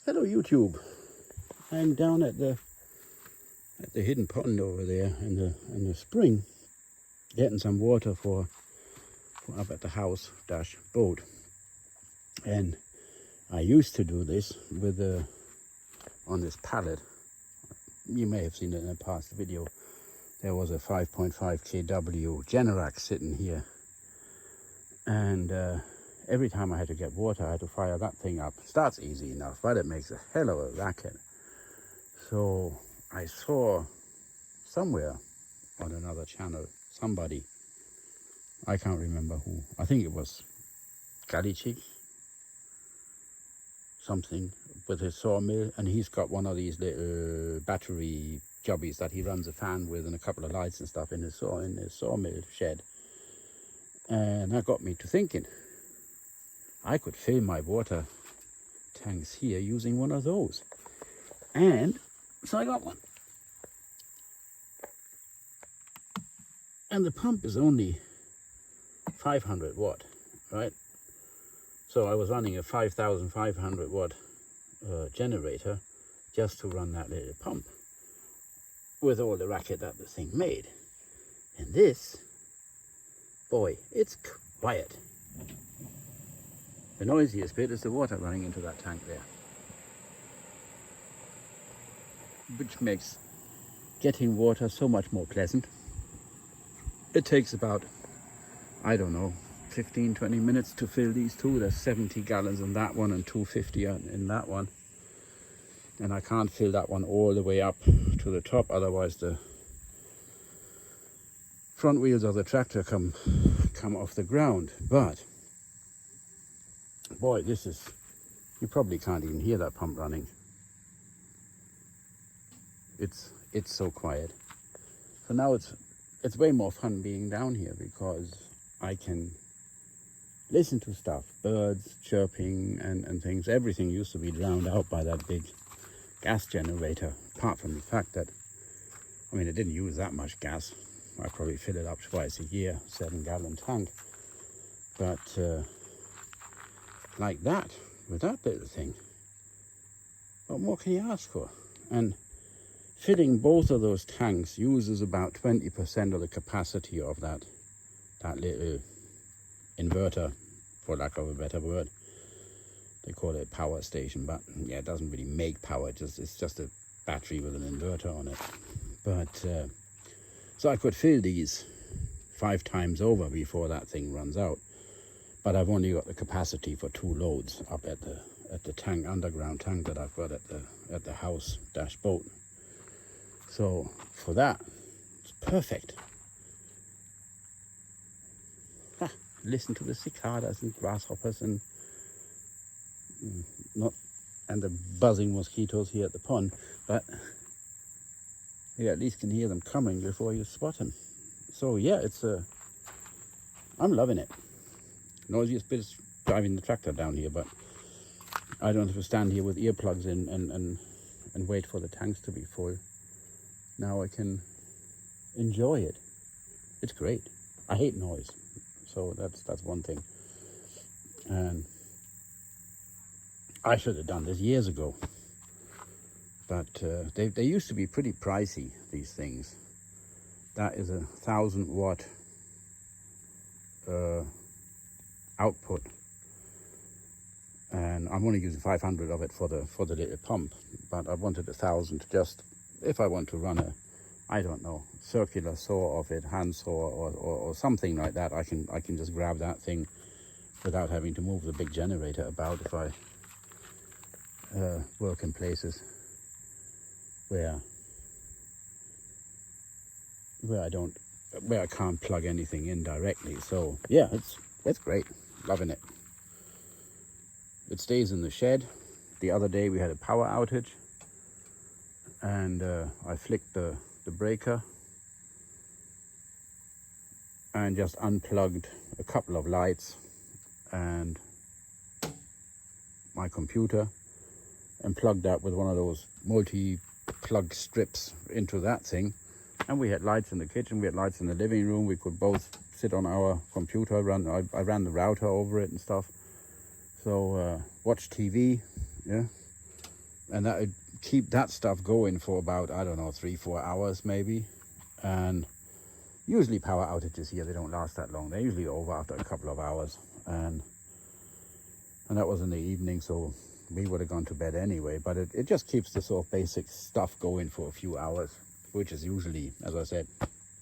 Hello YouTube. I'm down at the hidden pond over there in the spring, getting some water for up at the house dash boat. And I used to do this with on this pallet. You may have seen it in a past video. There was a 5.5 kW Generac sitting here, and every time I had to get water, I had to fire that thing up. Starts easy enough, but it makes a hell of a racket. So I saw somewhere on another channel, somebody, I can't remember who, I think it was Galichik, something, with his sawmill, and he's got one of these little battery jobbies that he runs a fan with and a couple of lights and stuff in his sawmill shed. And that got me to thinking, I could fill my water tanks here using one of those. And so I got one. And the pump is only 500 watt, right? So I was running a 5,500 watt generator just to run that little pump with all the racket that the thing made. And this, boy, it's quiet. The noisiest bit is the water running into that tank there, which makes getting water so much more pleasant. It takes about, I don't know, 15-20 minutes to fill these two. There's 70 gallons in that one and 250 in that one. And I can't fill that one all the way up to the top, otherwise the front wheels of the tractor come off the ground. But boy, this is, you probably can't even hear that pump running. It's so quiet. So now it's way more fun being down here because I can listen to stuff, birds chirping and things. Everything used to be drowned out by that big gas generator, apart from the fact that, I mean, it didn't use that much gas. I probably fill it up twice a year, 7-gallon tank. But like that, with that little thing, what more can you ask for? And filling both of those tanks uses about 20% of the capacity of that little inverter, for lack of a better word. They call it a power station, but yeah, it doesn't really make power. It's just a battery with an inverter on it. But so I could fill these 5 times over before that thing runs out. But I've only got the capacity for 2 loads up at the tank, underground tank that I've got at the house dash boat. So for that, it's perfect. Listen to the cicadas and grasshoppers and the buzzing mosquitoes here at the pond, but you at least can hear them coming before you spot them. So yeah, I'm loving it. Noisiest bit is driving the tractor down here, but I don't have to stand here with earplugs in and wait for the tanks to be full. Now I can enjoy it. It's great. I hate noise, so that's one thing. And I should have done this years ago, but they used to be pretty pricey, these things. That is a 1,000 watt output, and I'm only using 500 of it for the little pump, but I wanted 1,000 just if I want to run a, I don't know, circular saw of it, hand saw or something like that. I can just grab that thing without having to move the big generator about if I work in places where I can't plug anything in directly. So yeah, it's great. Loving it. It stays in the shed. The other day we had a power outage, and I flicked the breaker and just unplugged a couple of lights and my computer, and plugged that with one of those multi-plug strips into that thing, and we had lights in the kitchen, we had lights in the living room. We could both sit on our computer, I ran the router over it and stuff, so watch TV, yeah, and that would keep that stuff going for about, I don't know, 3-4 hours maybe. And usually power outages here, they don't last that long. They're usually over after a couple of hours. And that was in the evening, so we would have gone to bed anyway. But it just keeps the sort of basic stuff going for a few hours, which is usually, as I said,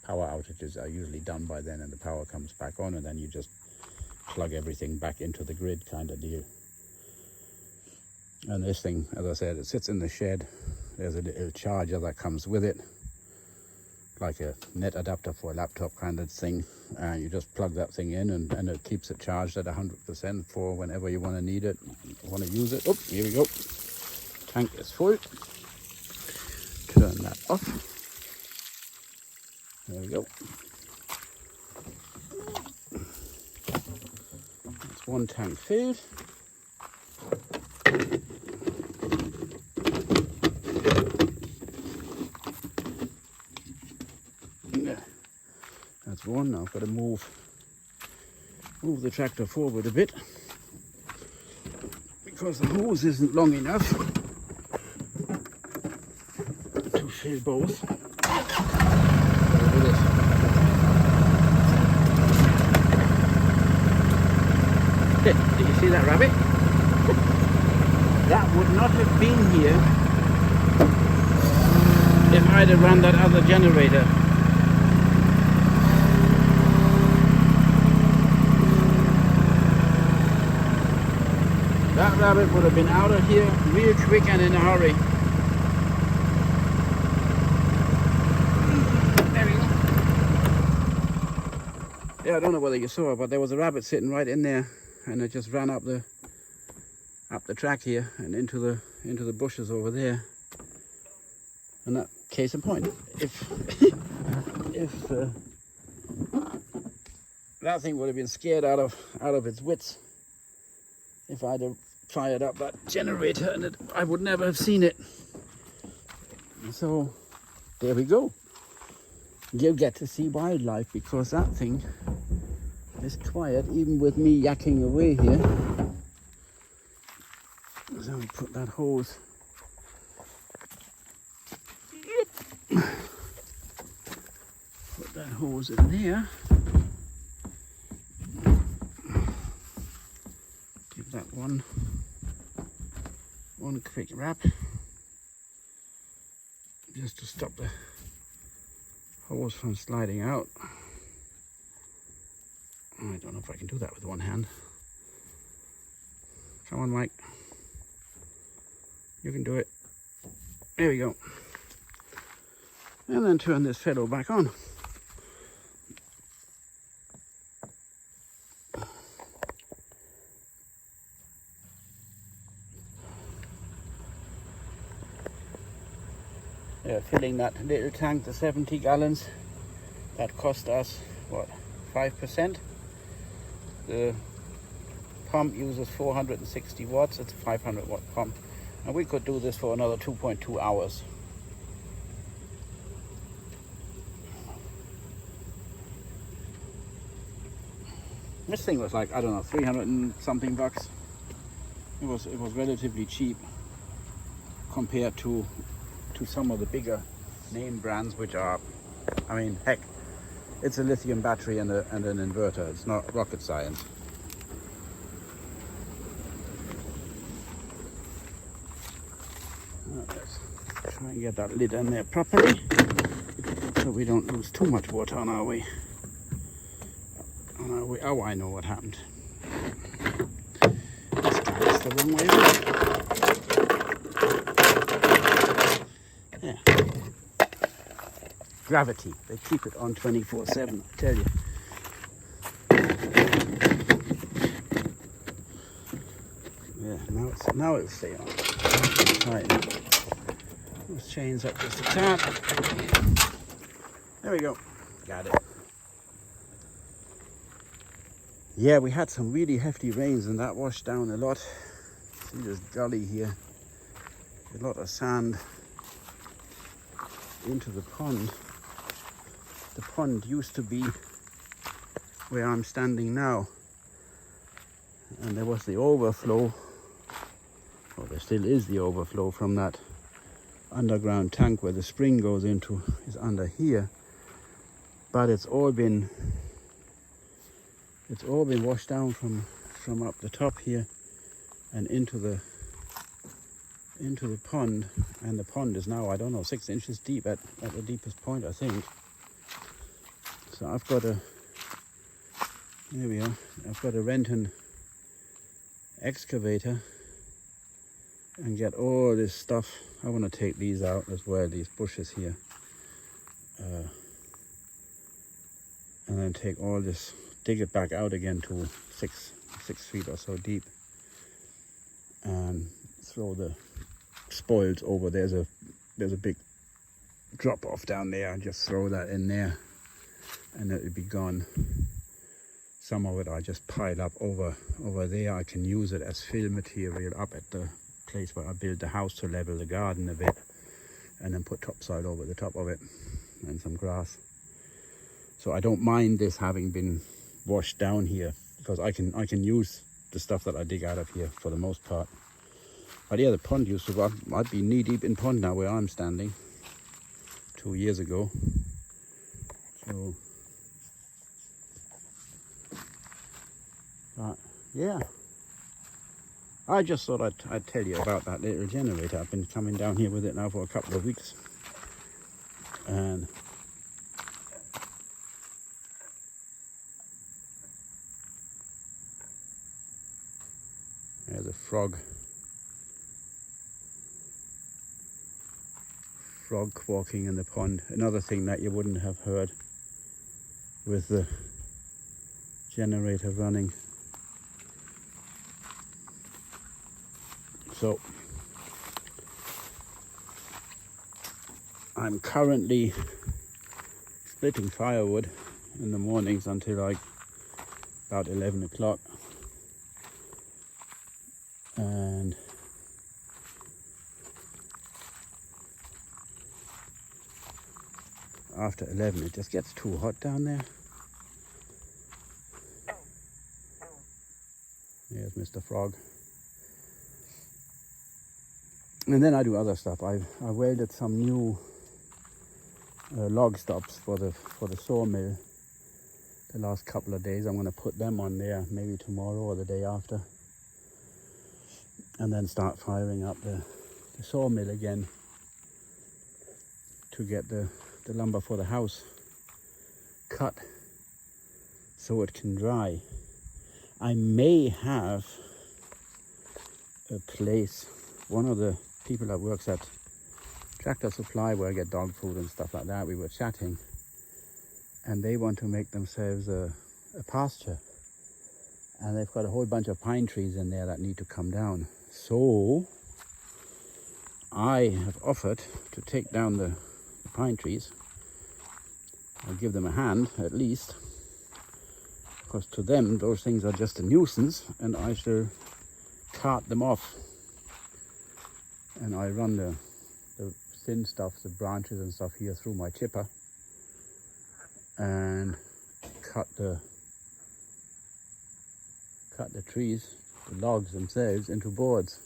power outages are usually done by then, and the power comes back on, and then you just plug everything back into the grid kind of deal. And this thing, as I said, it sits in the shed. There's a little charger that comes with it, like a net adapter for a laptop kind of thing. And you just plug that thing in, and it keeps it charged at 100% for whenever you want to need it, want to use it. Oh, here we go. Tank is full. Turn that off. There we go. That's one tank filled. That's one. Now I've got to move the tractor forward a bit because the hose isn't long enough to fill both. Look at this. Did you see that rabbit? That would not have been here if I'd have run that other generator. That rabbit would have been out of here real quick and in a hurry. There we go. Yeah, I don't know whether you saw it, but there was a rabbit sitting right in there, and it just ran up the track here and into the bushes over there. And that, case in point, if that thing would have been scared out of its wits if I'd have fired up that generator, and I would never have seen it. So there we go. You get to see wildlife because that thing is quiet, even with me yakking away here. So we put that hose in there. Give that one quick wrap just to stop the hose from sliding out. I don't know if I can do that with one hand. Come on, Mike. You can do it. There we go. And then turn this fellow back on. Yeah, filling that little tank to 70 gallons. That cost us, what, 5%? The pump uses 460 watts. It's a 500 watt pump. And we could do this for another 2.2 hours. This thing was like, I don't know, 300 and something bucks. It was relatively cheap compared to some of the bigger name brands, which are, I mean, heck, it's a lithium battery and an inverter. It's not rocket science. Let's try and get that lid in there properly so we don't lose too much water on our way. Oh, I know what happened. This guy is the wrong way around. Yeah. Gravity. They keep it on 24/7, I tell you. Yeah, now it'll stay on. Right. Let's chains up just a tad. There we go. Got it. Yeah, we had some really hefty rains and that washed down a lot. See this gully here. A lot of sand into the pond. The pond used to be where I'm standing now. And there was the overflow well, there still is the overflow from that underground tank where the spring goes into, is under here, but it's all been washed down from up the top here and into the pond, and the pond is now, I don't know, 6 inches deep at the deepest point, I think. So I've got to rent an excavator and get all this stuff. I want to take these out as well, these bushes here, and then take all this, dig it back out again to 6 feet or so deep, and throw the spoils over. There's a big drop off down there, and just throw that in there and it'll be gone. Some of it I just pile up over there. I can use it as fill material up at the place where I built the house to level the garden a bit, and then put topsoil over the top of it and some grass. So I don't mind this having been washed down here, because I can use the stuff that I dig out of here for the most part. But yeah, the pond used to, I'd be knee deep in pond now where I'm standing 2 years ago. So, but yeah, I just thought I'd tell you about that little generator. I've been coming down here with it now for a couple of weeks, and there's a frog quacking in the pond. Another thing that you wouldn't have heard with the generator running. So I'm currently splitting firewood in the mornings until like about 11 o'clock, and after 11 it just gets too hot down there. There's Mr. Frog. And then I do other stuff. I welded some new log stops for the sawmill the last couple of days. I'm going to put them on there maybe tomorrow or the day after, and then start firing up the sawmill again to get the lumber for the house cut so it can dry. I may have a place, one of the people that works at Tractor Supply where I get dog food and stuff like that, we were chatting, and they want to make themselves a pasture, and they've got a whole bunch of pine trees in there that need to come down. So I have offered to take down the pine trees. I'll give them a hand at least, because to them those things are just a nuisance, and I shall cart them off, and I run the thin stuff, the branches and stuff here through my chipper, and cut the trees, the logs themselves, into boards,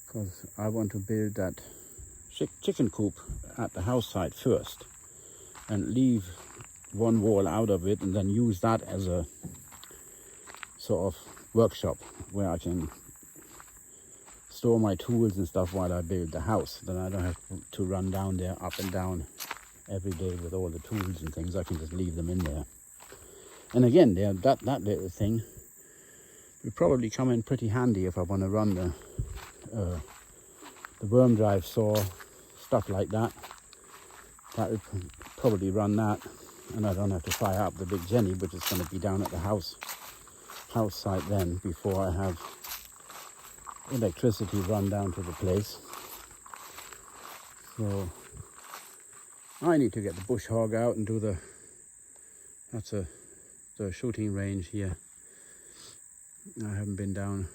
because I want to build that chicken coop at the house side first and leave one wall out of it, and then use that as a sort of workshop where I can store my tools and stuff while I build the house. Then I don't have to run down there up and down every day with all the tools and things. I can just leave them in there. And again, that little thing will probably come in pretty handy if I want to run the worm drive saw, stuff like that. That would probably run that, and I don't have to fire up the big Jenny, which is going to be down at the house site then, before I have electricity run down to the place. So I need to get the bush hog out and do that's the shooting range here. I haven't been down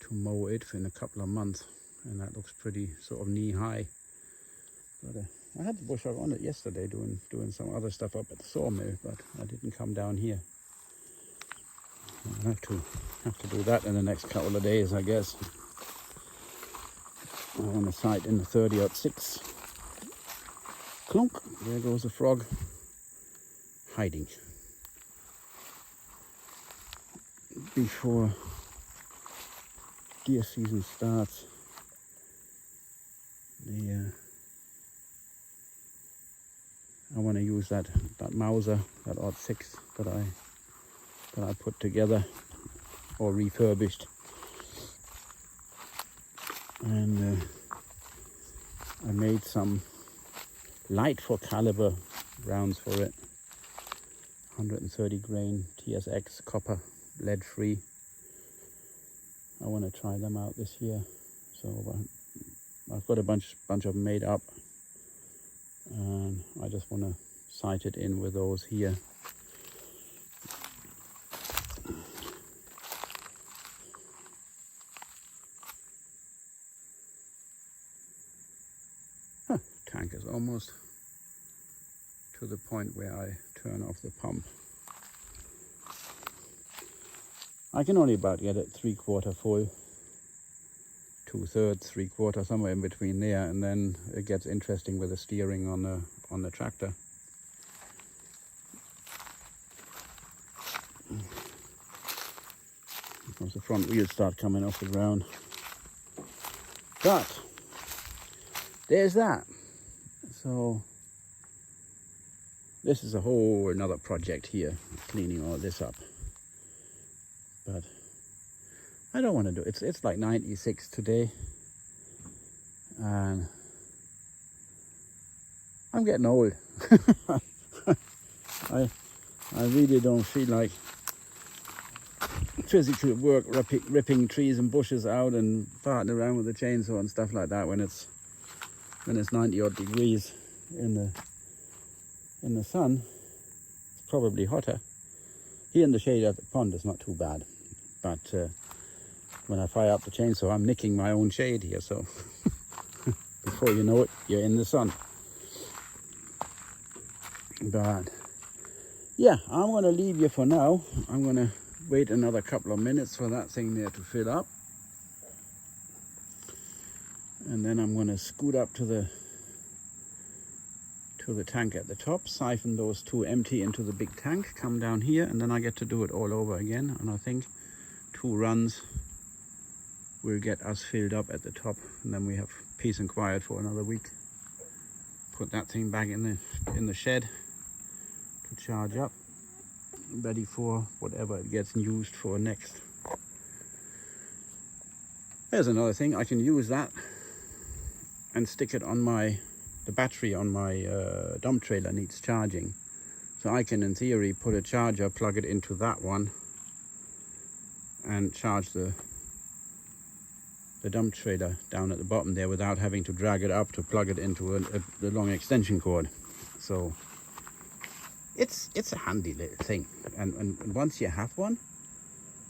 to mow it in a couple of months, and that looks pretty sort of knee high. But I had the bush hog on it yesterday doing some other stuff up at the sawmill, but I didn't come down here. I'll have to do that in the next couple of days, I guess. I want to sight in the 30-06. Clunk, there goes a frog hiding. Before deer season starts, I want to use that Mauser, that odd 6 that I put together or refurbished, and I made some light for caliber rounds for it. 130 grain TSX copper, lead free. I want to try them out this year, so I've got a bunch of them made up, and I just want to sight it in with those here. Tank is almost to the point where I turn off the pump. I can only about get it 3/4 full, 2/3, 3/4, somewhere in between there, and then it gets interesting with the steering on the tractor. Because the front wheels start coming off the ground. But there's that. So this is a whole another project here, cleaning all this up. But I don't want to do it. It's like 96 today, and I'm getting old. I really don't feel like physical work, ripping trees and bushes out and farting around with a chainsaw and stuff like that when it's 90 odd degrees in the sun. It's probably hotter. Here in the shade at the pond is not too bad, but when I fire up the chainsaw, I'm nicking my own shade here, so before you know it, you're in the sun. But yeah, I'm going to leave you for now. I'm going to wait another couple of minutes for that thing there to fill up, and then I'm going to scoot up to the tank at the top, siphon those 2 empty into the big tank, come down here, and then I get to do it all over again. And I think 2 runs will get us filled up at the top, and then we have peace and quiet for another week. Put that thing back in the shed to charge up, ready for whatever it gets used for next. There's another thing, I can use that and stick it on the battery on my dump trailer needs charging. So I can, in theory, put a charger, plug it into that one, and charge the dump trailer down at the bottom there without having to drag it up to plug it into the long extension cord. So it's a handy little thing, and once you have one,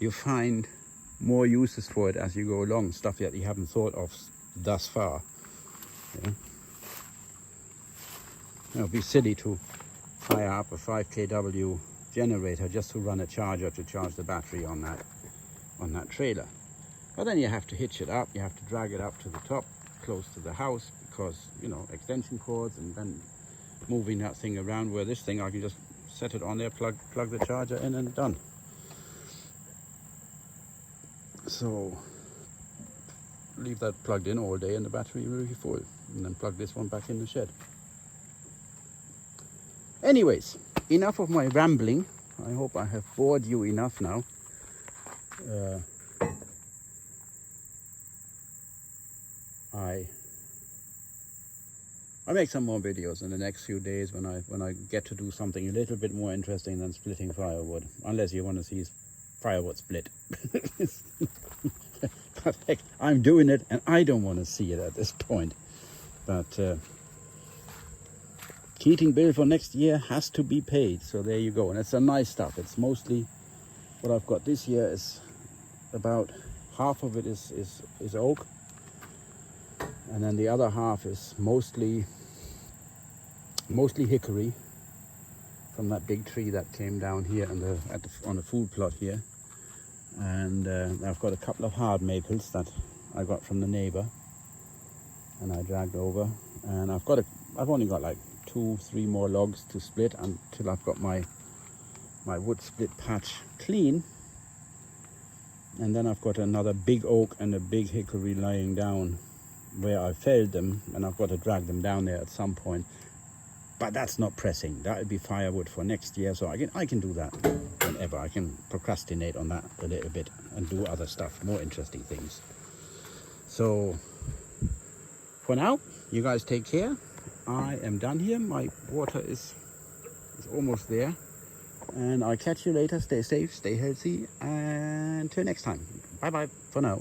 you find more uses for it as you go along, stuff that you haven't thought of thus far. Yeah. It would be silly to fire up a 5 kW generator just to run a charger to charge the battery on that trailer. But then you have to hitch it up, you have to drag it up to the top, close to the house, because, you know, extension cords, and then moving that thing around, where this thing I can just set it on there, plug the charger in, and done. So leave that plugged in all day and the battery will be full, and then plug this one back in the shed. Anyways, enough of my rambling. I hope I have bored you enough now. I'll make some more videos in the next few days when I get to do something a little bit more interesting than splitting firewood, unless you want to see firewood split. But heck, I'm doing it and I don't want to see it at this point. But heating bill for next year has to be paid, so there you go. And it's a nice stuff. It's mostly what I've got this year is about half of it is oak, and then the other half is mostly hickory from that big tree that came down here on the food plot here. And I've got a couple of hard maples that I got from the neighbor, and I dragged over. And I've only got like 2-3 more logs to split until I've got my wood split patch clean. And then I've got another big oak and a big hickory lying down where I felled them, and I've got to drag them down there at some point. But that's not pressing. That would be firewood for next year, so I can do that whenever. I can procrastinate on that a little bit and do other stuff, more interesting things. So for now, you guys take care. I am done here. My water is almost there. And I'll catch you later. Stay safe, stay healthy, and till next time. Bye bye for now.